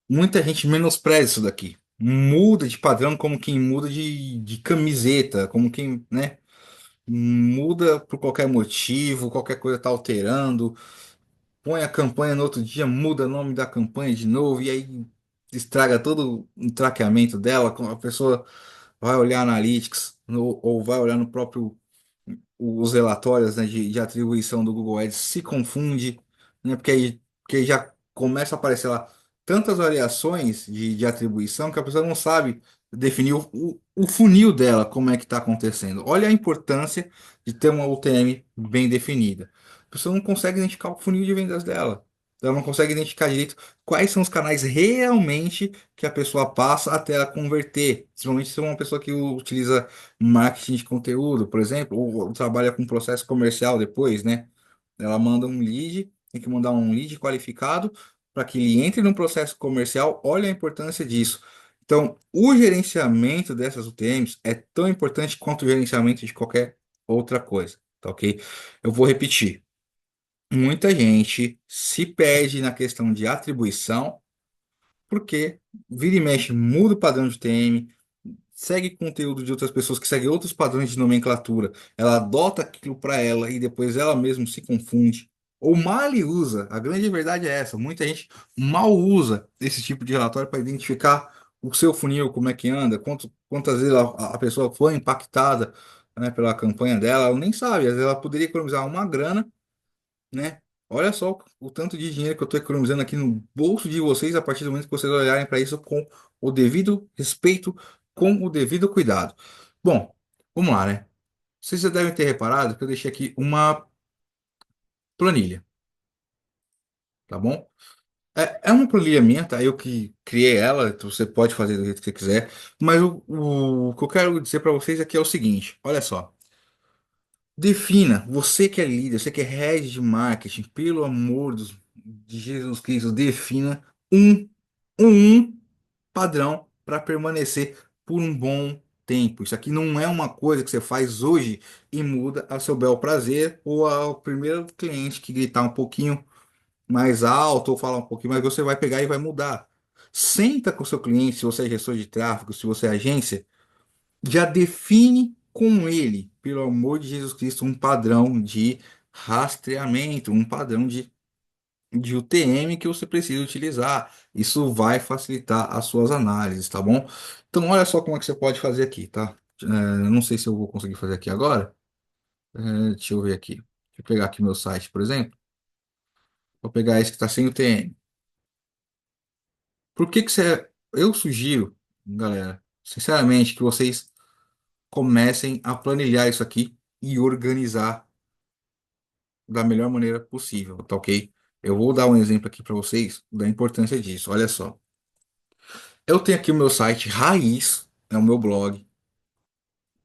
muita gente menospreza isso daqui. Muda de padrão como quem muda de camiseta, como quem, né? Muda por qualquer motivo, qualquer coisa tá alterando, põe a campanha no outro dia, muda o nome da campanha de novo, e aí estraga todo o traqueamento dela, a pessoa vai olhar Analytics, ou vai olhar no próprio os relatórios, né, de atribuição do Google Ads se confunde, né, porque aí já começa a aparecer lá tantas variações de atribuição que a pessoa não sabe definir o funil dela, como é que está acontecendo. Olha a importância de ter uma UTM bem definida. A pessoa não consegue identificar o funil de vendas dela. Ela não consegue identificar direito quais são os canais realmente que a pessoa passa até ela converter. Principalmente se é uma pessoa que utiliza marketing de conteúdo, por exemplo, ou trabalha com processo comercial depois, né? Ela manda um lead, tem que mandar um lead qualificado para que ele entre num processo comercial, olha a importância disso. Então, o gerenciamento dessas UTMs é tão importante quanto o gerenciamento de qualquer outra coisa, tá ok? Eu vou repetir. Muita gente se perde na questão de atribuição, porque vira e mexe, muda o padrão de TM, segue conteúdo de outras pessoas que seguem outros padrões de nomenclatura, ela adota aquilo para ela e depois ela mesma se confunde. Ou mal usa, a grande verdade é essa, muita gente mal usa esse tipo de relatório para identificar o seu funil, como é que anda, quantas vezes a pessoa foi impactada, né, pela campanha dela, ela nem sabe, às vezes ela poderia economizar uma grana, né? Olha só o tanto de dinheiro que eu estou economizando aqui no bolso de vocês a partir do momento que vocês olharem para isso com o devido respeito, com o devido cuidado. Bom, vamos lá, né? Vocês já devem ter reparado que eu deixei aqui uma planilha, tá bom? É uma planilha minha, tá? Eu que criei ela, então você pode fazer do jeito que você quiser, mas o que eu quero dizer para vocês aqui é o seguinte: olha só. Defina, você que é líder, você que é head de marketing, pelo amor de Jesus Cristo, defina um, um padrão para permanecer por um bom tempo. Isso aqui não é uma coisa que você faz hoje e muda a seu bel prazer ou ao primeiro cliente que gritar um pouquinho mais alto ou falar um pouquinho mais, você vai pegar e vai mudar. Senta com o seu cliente, se você é gestor de tráfego, se você é agência, já define com ele, pelo amor de Jesus Cristo, um padrão de rastreamento, um padrão de UTM que você precisa utilizar. Isso vai facilitar as suas análises, tá bom? Então, olha só como é que você pode fazer aqui, tá? Não sei se eu vou conseguir fazer aqui agora. Deixa eu ver aqui. Deixa eu pegar aqui meu site, por exemplo. Vou pegar esse que está sem UTM. Por que que você... Eu sugiro, galera, sinceramente, que vocês comecem a planilhar isso aqui e organizar da melhor maneira possível, tá ok? Eu vou dar um exemplo aqui para vocês da importância disso. Olha só. Eu tenho aqui o meu site raiz, é o meu blog,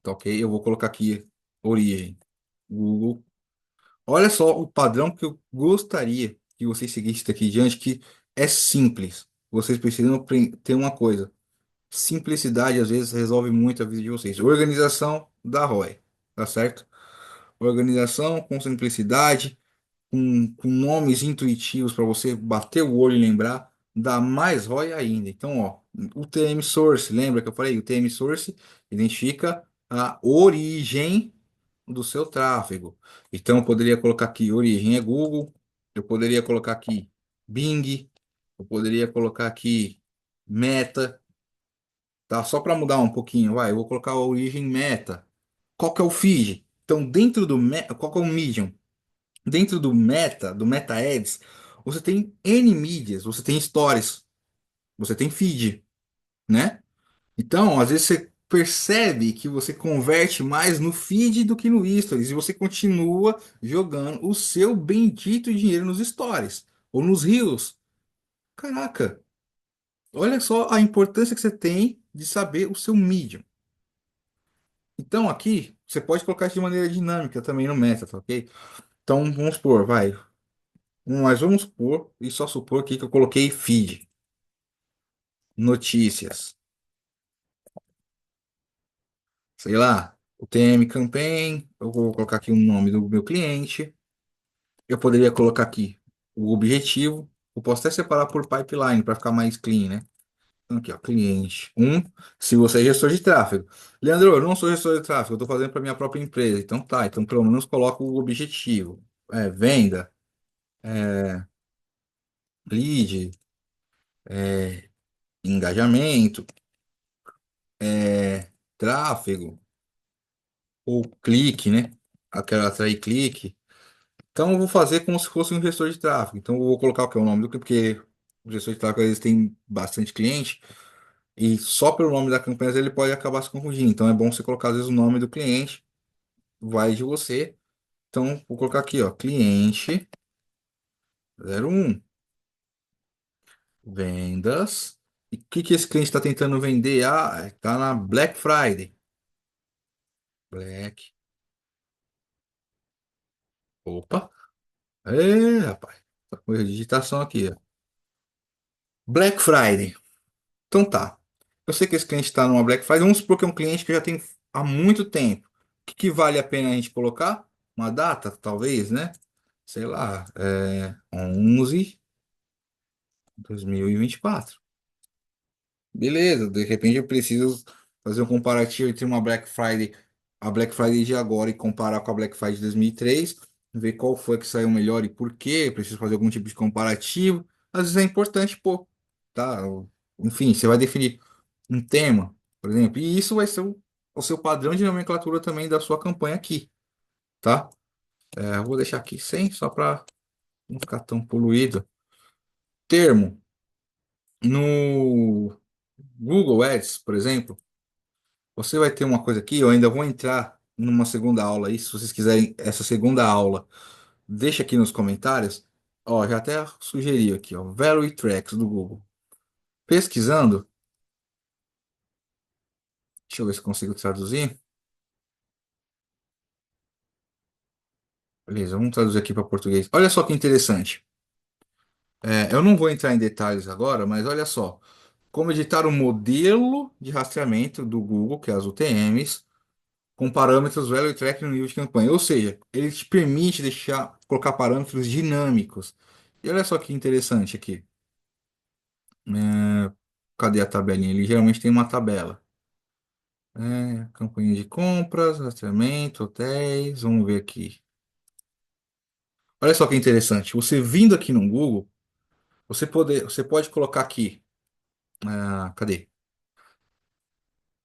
tá ok? Eu vou colocar aqui origem, Google. Olha só o padrão que eu gostaria que vocês seguissem daqui em diante, que é simples. Vocês precisam ter uma coisa. Simplicidade às vezes resolve muito a vida de vocês. Organização da ROI, tá certo? Organização com simplicidade, com nomes intuitivos para você bater o olho e lembrar, dá mais ROI ainda. Então, ó, o TM Source, lembra que eu falei? O TM Source identifica a origem do seu tráfego. Então, eu poderia colocar aqui origem é Google, eu poderia colocar aqui Bing, eu poderia colocar aqui Meta, tá? Só para mudar um pouquinho, vai, eu vou colocar a origem Meta. Qual que é o feed? Então, dentro do qual que é o medium? Dentro do Meta Ads, você tem N mídias, você tem stories, você tem feed, né? Então, às vezes você percebe que você converte mais no feed do que no stories e você continua jogando o seu bendito dinheiro nos stories ou nos reels. Caraca, olha só a importância que você tem de saber o seu medium. Então, aqui, você pode colocar isso de maneira dinâmica também no Meta, tá ok? Então, vamos supor, vai. Mas vamos supor, e só supor aqui que eu coloquei feed, notícias, sei lá, o TM Campaign, eu vou colocar aqui o nome do meu cliente, eu poderia colocar aqui o objetivo, eu posso até separar por pipeline para ficar mais clean, né? Então aqui, ó, cliente um, se você é gestor de tráfego. Leandro, eu não sou gestor de tráfego, eu estou fazendo para minha própria empresa. Então tá, então pelo menos coloco o objetivo. Venda, lead, engajamento, tráfego. Ou clique, né? Aquela atrair clique. Então eu vou fazer como se fosse um gestor de tráfego. Então eu vou colocar o que é o nome do cliente, porque o gestor de tráfego eles têm bastante cliente e só pelo nome da campanha ele pode acabar se confundindo. Então é bom você colocar às vezes o nome do cliente, vai de você. Então vou colocar aqui, ó, cliente 01 vendas. E o que que esse cliente está tentando vender? Ah, está na Black Friday. Black. Opa. Rapaz. Tá com a digitação aqui, ó. Black Friday. Então tá. Eu sei que esse cliente está numa Black Friday. Vamos supor que é um cliente que já tem há muito tempo. O que, que vale a pena a gente colocar? Uma data, talvez, né? Sei lá, 11/2024. Beleza, de repente eu preciso fazer um comparativo entre uma Black Friday, a Black Friday de agora e comparar com a Black Friday de 2003, ver qual foi que saiu melhor e por quê, preciso fazer algum tipo de comparativo. Às vezes é importante, pô, tá? Enfim, você vai definir um tema, por exemplo, e isso vai ser o seu padrão de nomenclatura também da sua campanha aqui, tá? Eu vou deixar aqui sem, só para não ficar tão poluído. Termo, no Google Ads, por exemplo. Você vai ter uma coisa aqui, eu ainda vou entrar numa segunda aula aí, se vocês quiserem essa segunda aula, deixa aqui nos comentários. Ó, já até sugeri aqui, ó, Value Tracks do Google. Pesquisando, deixa eu ver se eu consigo traduzir. Beleza, vamos traduzir aqui para português. Olha só que interessante. Eu não vou entrar em detalhes agora, mas olha só. Como editar o modelo de rastreamento do Google, que é as UTMs, com parâmetros value tracking no nível de campanha. Ou seja, ele te permite colocar parâmetros dinâmicos. E olha só que interessante aqui. É, cadê a tabelinha? Ele geralmente tem uma tabela. Campanha de compras, rastreamento, hotéis. Vamos ver aqui. Olha só que interessante. Você vindo aqui no Google, você pode colocar aqui. Cadê?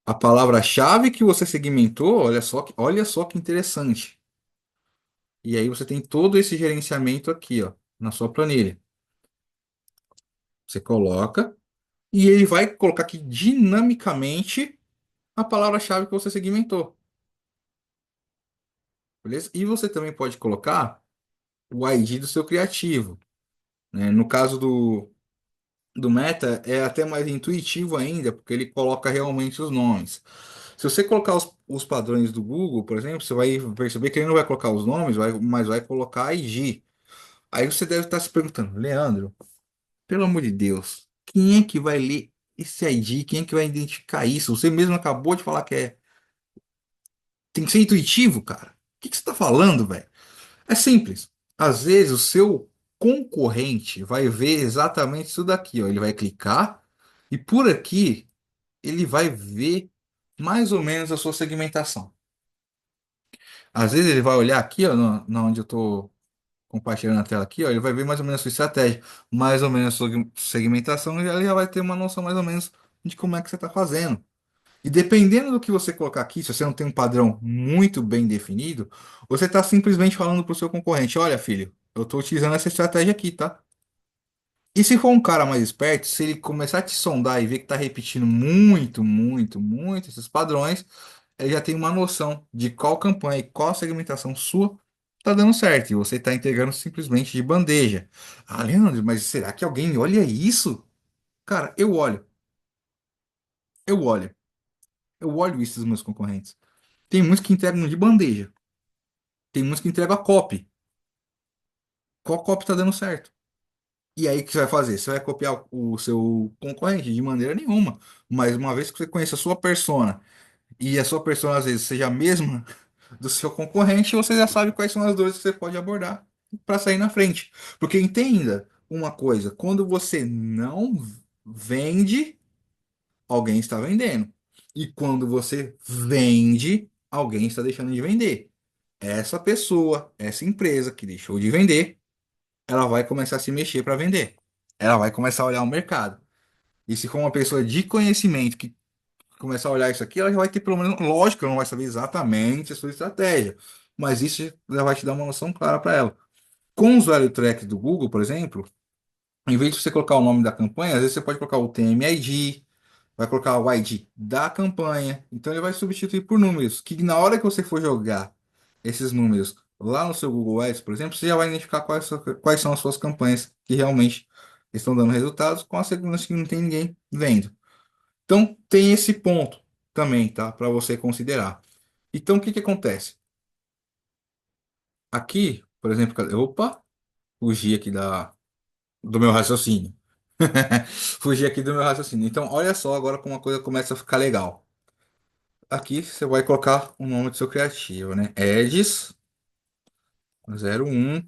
A palavra-chave que você segmentou. Olha só que interessante. E aí você tem todo esse gerenciamento aqui, ó, na sua planilha. Você coloca e ele vai colocar aqui dinamicamente a palavra-chave que você segmentou, beleza? E você também pode colocar o ID do seu criativo, né? No caso do Meta, é até mais intuitivo ainda, porque ele coloca realmente os nomes. Se você colocar os padrões do Google, por exemplo, você vai perceber que ele não vai colocar os nomes, mas vai colocar ID. Aí você deve estar se perguntando, Leandro, pelo amor de Deus, quem é que vai ler esse ID? Quem é que vai identificar isso? Você mesmo acabou de falar que tem que ser intuitivo, cara. O que que você está falando, velho? É simples. Às vezes o seu concorrente vai ver exatamente isso daqui, ó. Ele vai clicar e por aqui ele vai ver mais ou menos a sua segmentação. Às vezes ele vai olhar aqui, ó, na onde eu estou compartilhando a tela aqui, ó, ele vai ver mais ou menos a sua estratégia, mais ou menos a sua segmentação, e ele já vai ter uma noção mais ou menos de como é que você está fazendo. E dependendo do que você colocar aqui, se você não tem um padrão muito bem definido, você está simplesmente falando para o seu concorrente: olha, filho, eu estou utilizando essa estratégia aqui, tá? E se for um cara mais esperto, se ele começar a te sondar e ver que está repetindo muito, muito, muito esses padrões, ele já tem uma noção de qual campanha e qual segmentação sua está dando certo. E você está entregando simplesmente de bandeja. Ah, Leandro, mas será que alguém olha isso? Cara, eu olho, eu olho isso dos meus concorrentes. Tem muitos que entregam de bandeja. Tem muitos que entregam a copy. Qual copy tá dando certo? E aí o que você vai fazer? Você vai copiar o seu concorrente? De maneira nenhuma. Mas uma vez que você conheça a sua persona e a sua persona às vezes seja a mesma do seu concorrente, você já sabe quais são as dores que você pode abordar para sair na frente. Porque entenda uma coisa, quando você não vende, alguém está vendendo. E quando você vende, alguém está deixando de vender. Essa pessoa, essa empresa que deixou de vender, ela vai começar a se mexer para vender. Ela vai começar a olhar o mercado. E se for uma pessoa de conhecimento que começar a olhar isso aqui, ela já vai ter pelo menos, lógico, ela não vai saber exatamente a sua estratégia, mas isso já vai te dar uma noção clara para ela. Com os value tracks do Google, por exemplo, em vez de você colocar o nome da campanha, às vezes você pode colocar o TMID, vai colocar o ID da campanha. Então ele vai substituir por números, que na hora que você for jogar esses números lá no seu Google Ads, por exemplo, você já vai identificar quais são as suas campanhas que realmente estão dando resultados, com a segurança que não tem ninguém vendo. Então tem esse ponto também, tá? Para você considerar. Então o que que acontece? Aqui, por exemplo, opa, fugi aqui do meu raciocínio. Fugir aqui do meu raciocínio. Então, olha só agora como a coisa começa a ficar legal. Aqui você vai colocar o nome do seu criativo, né? Edis 01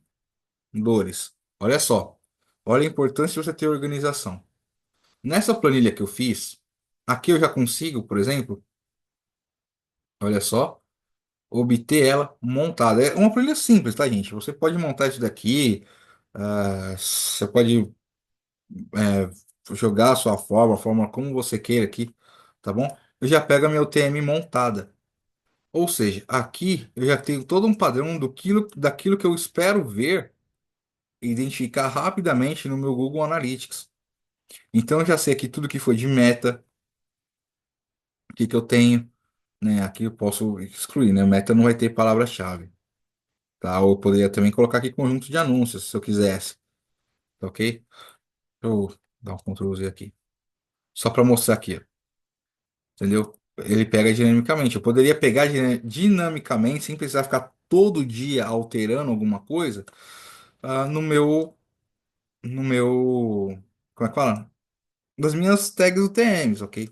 Dores. Olha só. Olha a importância de você ter organização. Nessa planilha que eu fiz, aqui eu já consigo, por exemplo, olha só, obter ela montada. É uma planilha simples, tá, gente? Você pode montar isso daqui, você pode jogar a forma como você queira aqui, tá bom? Eu já pego a minha UTM montada. Ou seja, aqui eu já tenho todo um padrão daquilo que eu espero ver e identificar rapidamente no meu Google Analytics. Então eu já sei aqui tudo que foi de meta, o que que eu tenho, né? Aqui eu posso excluir, né? Meta não vai ter palavra-chave, tá? Ou eu poderia também colocar aqui conjunto de anúncios, se eu quisesse, tá ok? Deixa eu dar um Ctrl Z aqui. Só para mostrar aqui, ó, entendeu? Ele pega dinamicamente. Eu poderia pegar dinamicamente sem precisar ficar todo dia alterando alguma coisa, no meu, como é que fala? Das minhas tags UTMs, ok?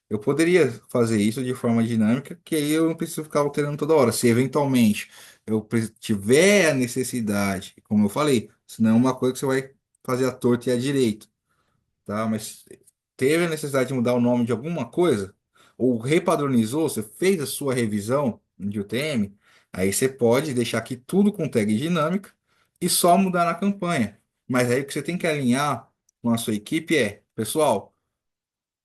Eu poderia fazer isso de forma dinâmica, que aí eu não preciso ficar alterando toda hora. Se eventualmente tiver a necessidade, como eu falei, senão é uma coisa que você vai fazer à torta e à direita, tá? Mas teve a necessidade de mudar o nome de alguma coisa, ou repadronizou, você fez a sua revisão de UTM, aí você pode deixar aqui tudo com tag dinâmica e só mudar na campanha. Mas aí o que você tem que alinhar com a sua equipe é, pessoal,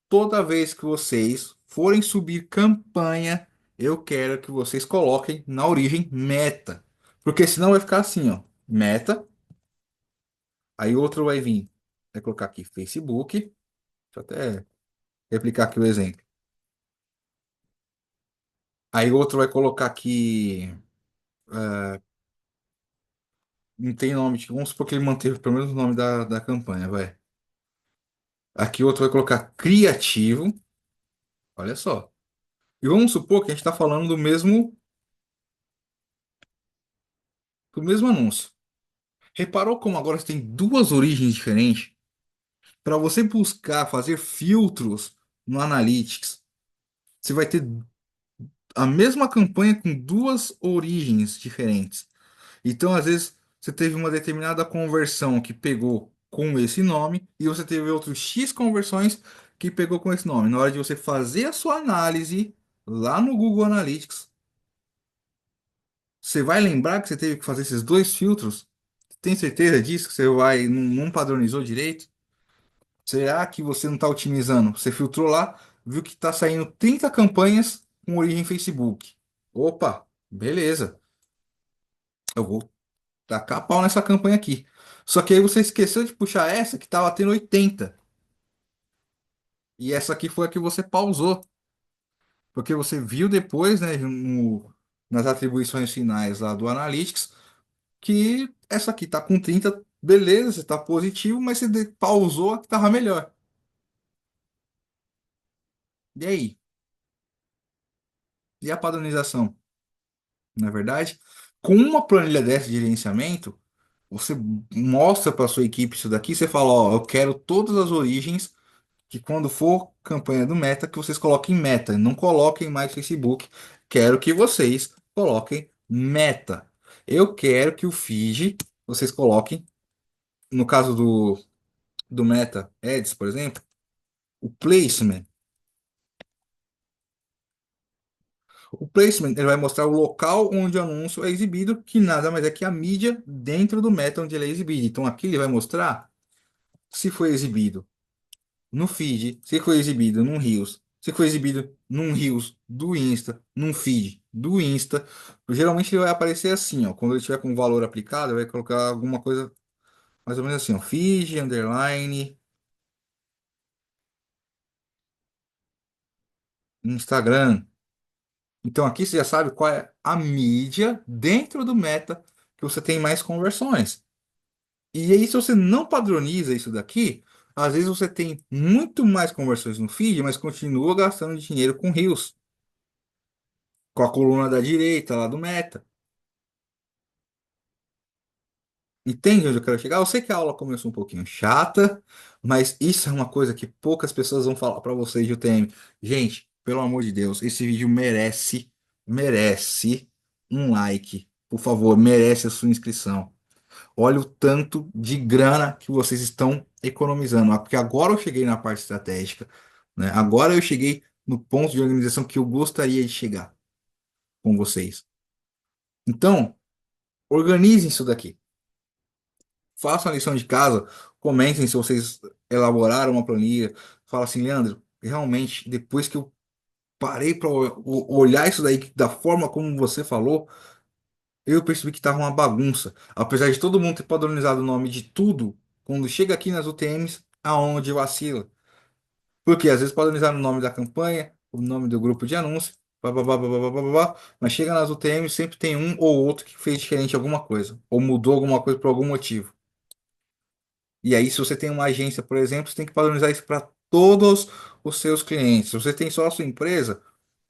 toda vez que vocês forem subir campanha, eu quero que vocês coloquem na origem meta. Porque senão vai ficar assim, ó, meta, aí outro vai vir, vai colocar aqui Facebook, deixa eu até replicar aqui o exemplo. Aí outro vai colocar aqui, não tem nome, tipo, vamos supor que ele manteve pelo menos o nome da campanha, vai. Aqui outro vai colocar criativo, olha só. E vamos supor que a gente está falando do mesmo anúncio. Reparou como agora você tem duas origens diferentes? Para você buscar fazer filtros no Analytics, você vai ter a mesma campanha com duas origens diferentes. Então, às vezes, você teve uma determinada conversão que pegou com esse nome e você teve outros X conversões que pegou com esse nome. Na hora de você fazer a sua análise lá no Google Analytics, você vai lembrar que você teve que fazer esses dois filtros? Tem certeza disso que você vai não padronizou direito? Será que você não está otimizando? Você filtrou lá, viu que está saindo 30 campanhas com origem Facebook. Opa, beleza. Eu vou tacar pau nessa campanha aqui. Só que aí você esqueceu de puxar essa que estava tendo 80. E essa aqui foi a que você pausou. Porque você viu depois, né, nas atribuições finais lá do Analytics, que essa aqui está com 30, beleza, você está positivo, mas você pausou a que estava melhor. E aí? E a padronização? Não é verdade? Com uma planilha dessa de gerenciamento, você mostra para sua equipe isso daqui, você fala, ó, eu quero todas as origens que quando for campanha do Meta, que vocês coloquem Meta, não coloquem mais Facebook. Quero que vocês coloquem Meta. Eu quero que o feed vocês coloquem, no caso do Meta Ads, por exemplo, o placement. O placement ele vai mostrar o local onde o anúncio é exibido, que nada mais é que a mídia dentro do meta onde ele é exibido. Então aqui ele vai mostrar se foi exibido no feed, se foi exibido num Reels, se foi exibido num Reels do Insta, num feed do Insta. Geralmente ele vai aparecer assim, ó, quando ele tiver com valor aplicado, ele vai colocar alguma coisa mais ou menos assim, ó, feed, underline, Instagram. Então aqui você já sabe qual é a mídia dentro do meta que você tem mais conversões. E aí, se você não padroniza isso daqui, às vezes você tem muito mais conversões no feed, mas continua gastando dinheiro com Reels, com a coluna da direita lá do Meta. Entende onde eu quero chegar? Eu sei que a aula começou um pouquinho chata, mas isso é uma coisa que poucas pessoas vão falar para vocês de UTM. Gente, pelo amor de Deus, esse vídeo merece um like. Por favor, merece a sua inscrição. Olha o tanto de grana que vocês estão economizando. Porque agora eu cheguei na parte estratégica, né? Agora eu cheguei no ponto de organização que eu gostaria de chegar com vocês. Então, organizem isso daqui. Façam a lição de casa, comentem se vocês elaboraram uma planilha. Fala assim, Leandro, realmente, depois que eu parei para olhar isso daí da forma como você falou, eu percebi que estava uma bagunça. Apesar de todo mundo ter padronizado o nome de tudo, quando chega aqui nas UTMs, aonde vacila. Porque às vezes padronizaram o nome da campanha, o nome do grupo de anúncio, bababá, bababá, bababá, mas chega nas UTMs, sempre tem um ou outro que fez diferente alguma coisa, ou mudou alguma coisa por algum motivo. E aí, se você tem uma agência, por exemplo, você tem que padronizar isso para todos os seus clientes. Se você tem só a sua empresa,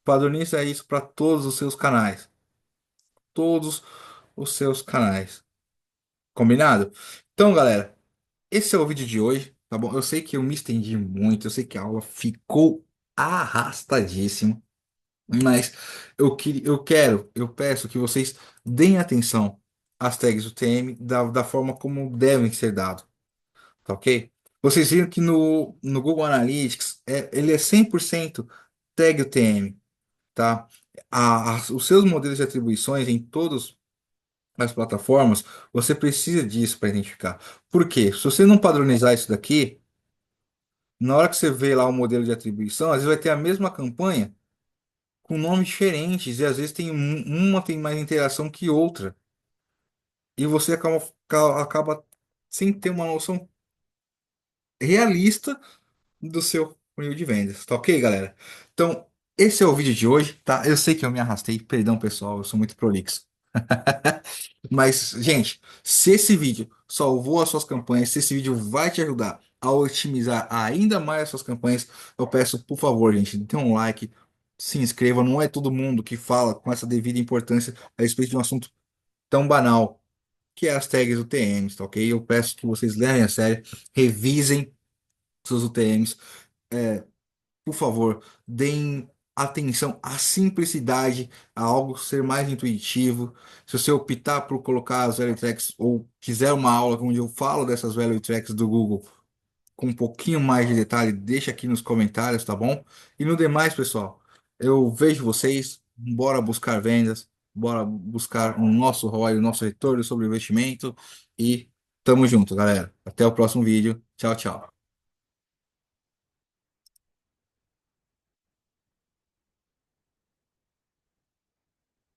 padroniza isso para todos os seus canais. Todos os seus canais. Combinado? Então, galera, esse é o vídeo de hoje, tá bom? Eu sei que eu me estendi muito, eu sei que a aula ficou arrastadíssima, mas eu peço que vocês deem atenção às tags do TM da forma como devem ser dados. Tá ok? Vocês viram que no Google Analytics ele é 100% tag UTM, tá? Os seus modelos de atribuições em todas as plataformas, você precisa disso para identificar. Por quê? Se você não padronizar isso daqui, na hora que você vê lá o modelo de atribuição, às vezes vai ter a mesma campanha com nomes diferentes e às vezes uma tem mais interação que outra. E você acaba sem ter uma noção realista do seu funil de vendas, tá ok, galera? Então, esse é o vídeo de hoje, tá? Eu sei que eu me arrastei, perdão, pessoal, eu sou muito prolixo. Mas, gente, se esse vídeo salvou as suas campanhas, se esse vídeo vai te ajudar a otimizar ainda mais as suas campanhas, eu peço, por favor, gente, dê um like, se inscreva. Não é todo mundo que fala com essa devida importância a respeito de um assunto tão banal, que é as tags UTMs, tá ok? Eu peço que vocês levem a sério, revisem seus UTMs. Por favor, deem atenção à simplicidade, a algo ser mais intuitivo. Se você optar por colocar as value tracks ou quiser uma aula onde eu falo dessas value tracks do Google com um pouquinho mais de detalhe, deixa aqui nos comentários, tá bom? E no demais, pessoal, eu vejo vocês. Bora buscar vendas, bora buscar o nosso ROI, o nosso retorno sobre o investimento e tamo junto, galera. Até o próximo vídeo. Tchau, tchau.